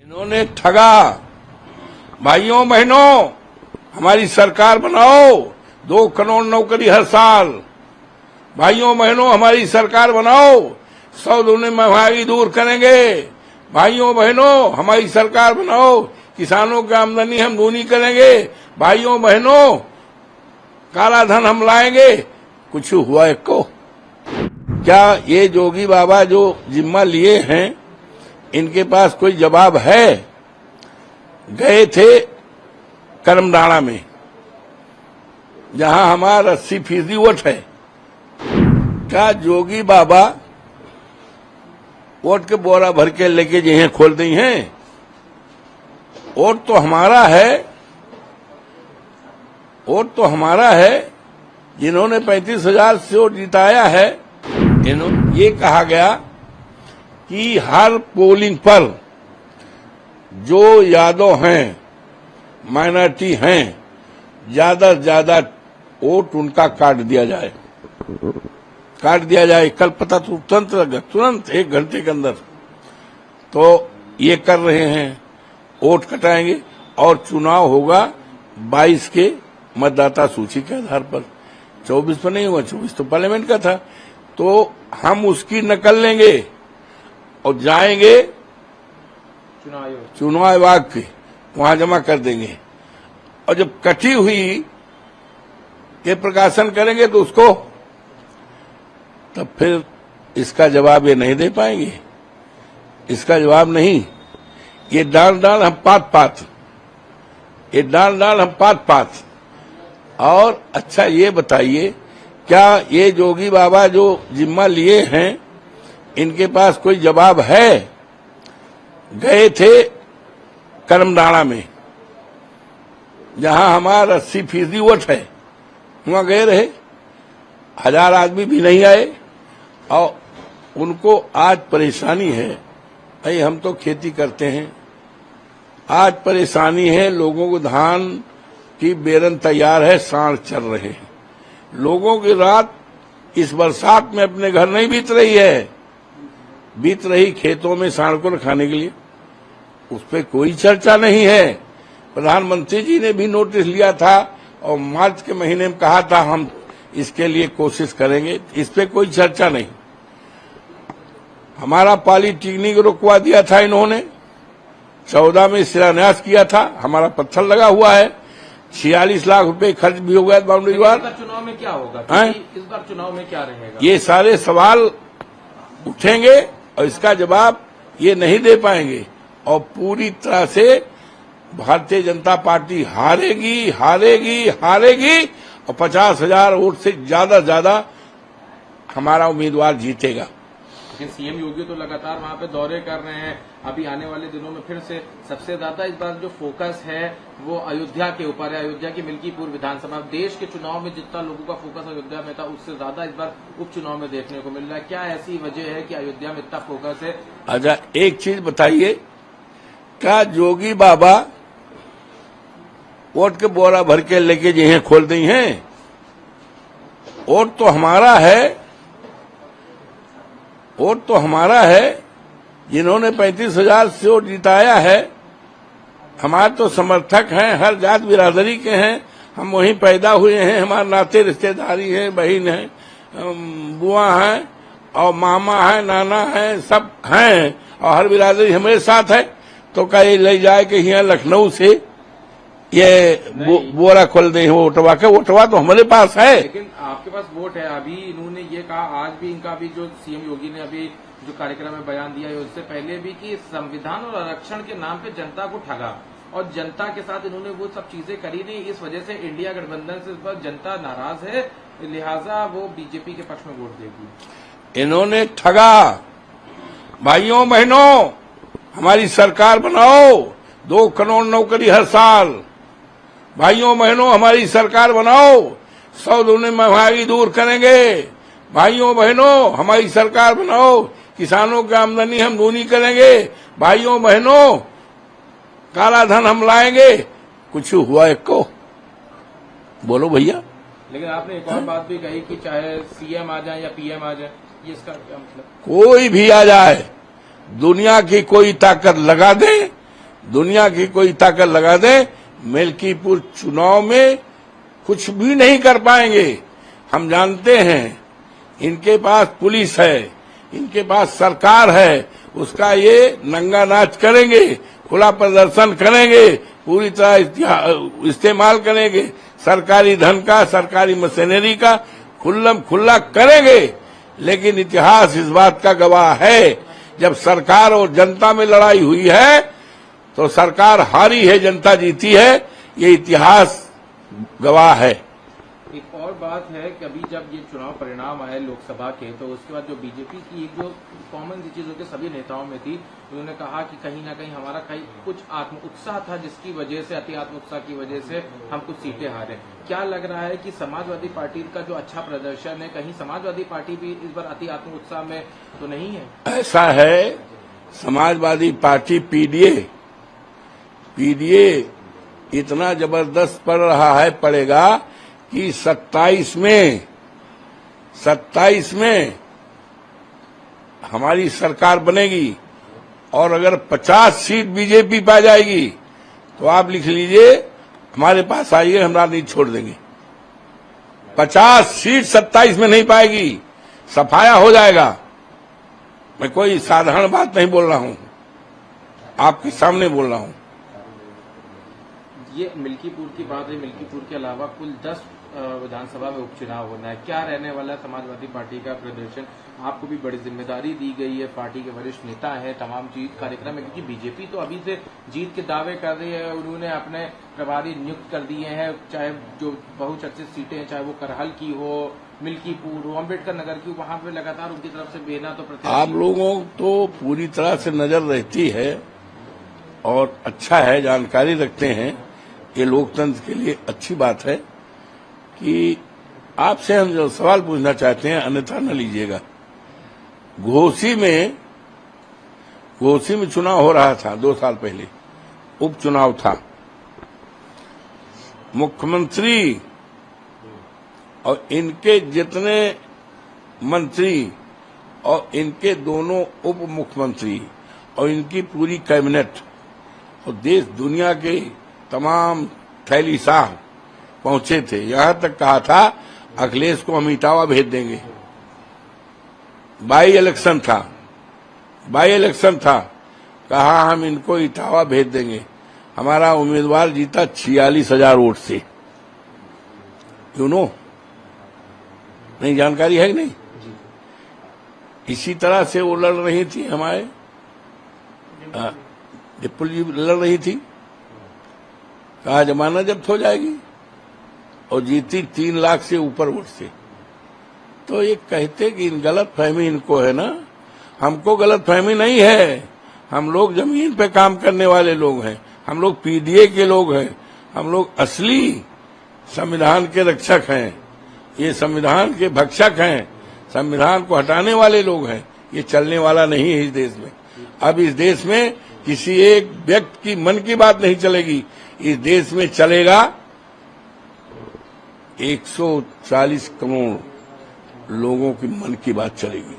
इन्होंने ठगा। भाइयों बहनों, हमारी सरकार बनाओ, 2 करोड़ नौकरी हर साल। भाइयों बहनों, हमारी सरकार बनाओ, 100 दूनी महंगाई दूर करेंगे। भाइयों बहनों, हमारी सरकार बनाओ, किसानों की आमदनी हम दूनी करेंगे। भाइयों बहनों, काला धन हम लाएंगे। कुछ हुआ एक को? क्या ये जोगी बाबा जो जिम्मा लिए हैं, इनके पास कोई जवाब है? गए थे करमडाड़ा में, जहां हमारा 80% वोट है। क्या जोगी बाबा वोट के बोरा भर के लेके जहें खोल दी हैं? वोट तो हमारा है, वोट तो हमारा है। जिन्होंने 35,000 से वोट जिताया है, ये कहा गया कि हर पोलिंग पर जो यादव हैं, माइनॉरिटी हैं, ज्यादा से ज्यादा वोट उनका काट दिया जाए, काट दिया जाए। कल पता तो तुरंत 1 घंटे के अंदर। तो ये कर रहे हैं, वोट कटाएंगे और चुनाव होगा 22 के मतदाता सूची के आधार पर। 24 पर नहीं हुआ, 24 तो पार्लियामेंट का था। तो हम उसकी नकल लेंगे और जाएंगे चुनाव आयोग के, वहां जमा कर देंगे। और जब कटी हुई के प्रकाशन करेंगे तो उसको, तब फिर इसका जवाब ये नहीं दे पाएंगे, इसका जवाब नहीं। ये डाल हम पात, ये डाल हम पात। और अच्छा ये बताइए, क्या ये जोगी बाबा जो जिम्मा लिए हैं, इनके पास कोई जवाब है? गए थे करमडाड़ा में, जहां हमारा 80% वोट है, वहां गए रहे। 1000 आदमी भी नहीं आए और उनको आज परेशानी है। भाई हम तो खेती करते हैं, आज परेशानी है। लोगों को धान की बेरन तैयार है, सांड चल रहे हैं। लोगों की रात इस बरसात में अपने घर नहीं बीत रही है, बीत रही खेतों में सांड को खाने के लिए। उस पर कोई चर्चा नहीं है। प्रधानमंत्री जी ने भी नोटिस लिया था और मार्च के महीने में कहा था हम इसके लिए कोशिश करेंगे। इस पे कोई चर्चा नहीं। हमारा पॉलीटेक्निक रुकवा दिया था इन्होंने, 14 में शिलान्यास किया था, हमारा पत्थर लगा हुआ है। 46 लाख रुपए खर्च भी हो गया बाउंड्री वार। चुनाव में क्या होगा? इस बार चुनाव में क्या रहेगा? ये सारे सवाल उठेंगे और इसका जवाब ये नहीं दे पाएंगे। और पूरी तरह से भारतीय जनता पार्टी हारेगी, हारेगी, हारेगी। और 50,000 वोट से ज्यादा हमारा उम्मीदवार जीतेगा। लेकिन सीएम योगी तो लगातार वहां पे दौरे कर रहे हैं। अभी आने वाले दिनों में फिर से सबसे ज्यादा इस बार जो फोकस है वो अयोध्या के ऊपर है, अयोध्या की मिल्कीपुर विधानसभा। देश के चुनाव में जितना लोगों का फोकस अयोध्या में था, उससे ज्यादा इस बार उपचुनाव में देखने को मिल रहा है। क्या ऐसी वजह है कि अयोध्या में इतना फोकस है? अच्छा एक चीज बताइए, क्या जोगी बाबा वोट के बोरा भर के लेके जहें खोल दी हैं? वोट तो हमारा है, वोट तो हमारा है। जिन्होंने 35,000 से वोट जिताया है, हमारे तो समर्थक हैं, हर जात बिरादरी के हैं। हम वहीं पैदा हुए हैं, हमारे नाते रिश्तेदारी है, बहन है, बुआ है और मामा है, नाना है, सब हैं। और हर बिरादरी हमारे साथ है। तो क्या ये ले जाए कि यहाँ लखनऊ से ये बोरा खोल दे वोटवा के? वोटवा तो हमारे पास है। लेकिन आपके पास वोट है। अभी इन्होंने ये कहा, आज भी इनका भी जो सीएम योगी ने अभी जो कार्यक्रम में बयान दिया है, उससे पहले भी कि संविधान और आरक्षण के नाम पे जनता को ठगा और जनता के साथ इन्होंने वो सब चीजें करी नहीं। इस वजह से इंडिया गठबंधन से इस पर जनता नाराज है, लिहाजा वो बीजेपी के पक्ष में वोट देगी। इन्होंने ठगा। भाइयों बहनों, हमारी सरकार बनाओ, 2 करोड़ नौकरी हर साल। भाइयों बहनों, हमारी सरकार बनाओ, 100 दूनी महंगाई दूर करेंगे। भाइयों बहनों, हमारी सरकार बनाओ, किसानों की आमदनी हम दूनी करेंगे। भाइयों बहनों, काला धन हम लाएंगे। कुछ हुआ एक को? बोलो भैया। लेकिन आपने एक और बात भी कही कि चाहे सीएम आ जाए या पीएम आ जाए, ये इसका क्या मतलब? कोई भी आ जाए, दुनिया की कोई ताकत लगा दे, दुनिया की कोई ताकत लगा दे, मिल्कीपुर चुनाव में कुछ भी नहीं कर पाएंगे। हम जानते हैं इनके पास पुलिस है, इनके पास सरकार है, उसका ये नंगा नाच करेंगे, खुला प्रदर्शन करेंगे, पूरी तरह इस्तेमाल करेंगे, सरकारी धन का, सरकारी मशीनरी का खुल्लम खुल्ला करेंगे। लेकिन इतिहास इस बात का गवाह है, जब सरकार और जनता में लड़ाई हुई है तो सरकार हारी है, जनता जीती है, ये इतिहास गवाह है। एक और बात है कि अभी जब ये चुनाव परिणाम आए लोकसभा के, तो उसके बाद जो बीजेपी की एक जो कॉमन सी चीज होकर सभी नेताओं में थी, उन्होंने कहा कि कहीं ना कहीं हमारा कुछ आत्म उत्साह था, जिसकी वजह से, अति आत्म उत्साह की वजह से हम कुछ सीटें हारे। क्या लग रहा है कि समाजवादी पार्टी का जो अच्छा प्रदर्शन है, कहीं समाजवादी पार्टी भी इस बार अति आत्म उत्साह में तो नहीं है? ऐसा है, समाजवादी पार्टी पीडीए इतना जबरदस्त पड़ रहा है, पड़ेगा कि 27 में हमारी सरकार बनेगी और अगर 50 सीट बीजेपी पा जाएगी तो आप लिख लीजिए, हमारे पास आइए, हम राजनीति छोड़ देंगे। 50 सीट 27 में नहीं पाएगी, सफाया हो जाएगा। मैं कोई साधारण बात नहीं बोल रहा हूं, आपके सामने बोल रहा हूं। ये मिल्कीपुर की बात है, मिल्कीपुर के अलावा कुल 10 विधानसभा में उपचुनाव होना है। क्या रहने वाला है समाजवादी पार्टी का प्रदर्शन? आपको भी बड़ी जिम्मेदारी दी गई है, पार्टी के वरिष्ठ नेता है, तमाम जीत कार्यक्रम है, क्योंकि बीजेपी तो अभी से जीत के दावे कर रही है। उन्होंने अपने प्रभारी नियुक्त कर दिए हैं, चाहे जो बहुचर्चित सीटें हैं, चाहे वो करहल की हो, मिल्कीपुर हो, अम्बेडकर नगर की, वहां पे लगातार उनकी तरफ से बेना तो प्रत्याशी। आप लोगों तो पूरी तरह से नजर रहती है और अच्छा है, जानकारी रखते हैं, ये लोकतंत्र के लिए अच्छी बात है कि आपसे हम जो सवाल पूछना चाहते हैं, अन्यथा न लीजिएगा। घोसी में चुनाव हो रहा था 2 साल पहले, उपचुनाव था। मुख्यमंत्री और इनके जितने मंत्री और इनके दोनों उप मुख्यमंत्री और इनकी पूरी कैबिनेट और देश दुनिया के तमाम थैली शाह पहुंचे थे। यहां तक कहा था अखिलेश को हम इटावा भेज देंगे। बाई इलेक्शन था, कहा हम इनको इटावा भेज देंगे। हमारा उम्मीदवार जीता 46,000 वोट से। यू नो, नहीं जानकारी है कि नहीं? इसी तरह से वो लड़ रही थी, हमारे डिप्पल जी लड़ रही थी, कहा जमाना जब्त हो जाएगी, और जीती 3 लाख से ऊपर वोट से। तो ये कहते कि गलत फहमी इनको है ना, हमको गलत फहमी नहीं है। हम लोग जमीन पे काम करने वाले लोग हैं, हम लोग पीडीए के लोग हैं, हम लोग असली संविधान के रक्षक हैं, ये संविधान के भक्षक हैं, संविधान को हटाने वाले लोग हैं। ये चलने वाला नहीं है इस देश में। अब इस देश में किसी एक व्यक्ति की मन की बात नहीं चलेगी, इस देश में चलेगा 140 करोड़ लोगों की मन की बात चलेगी।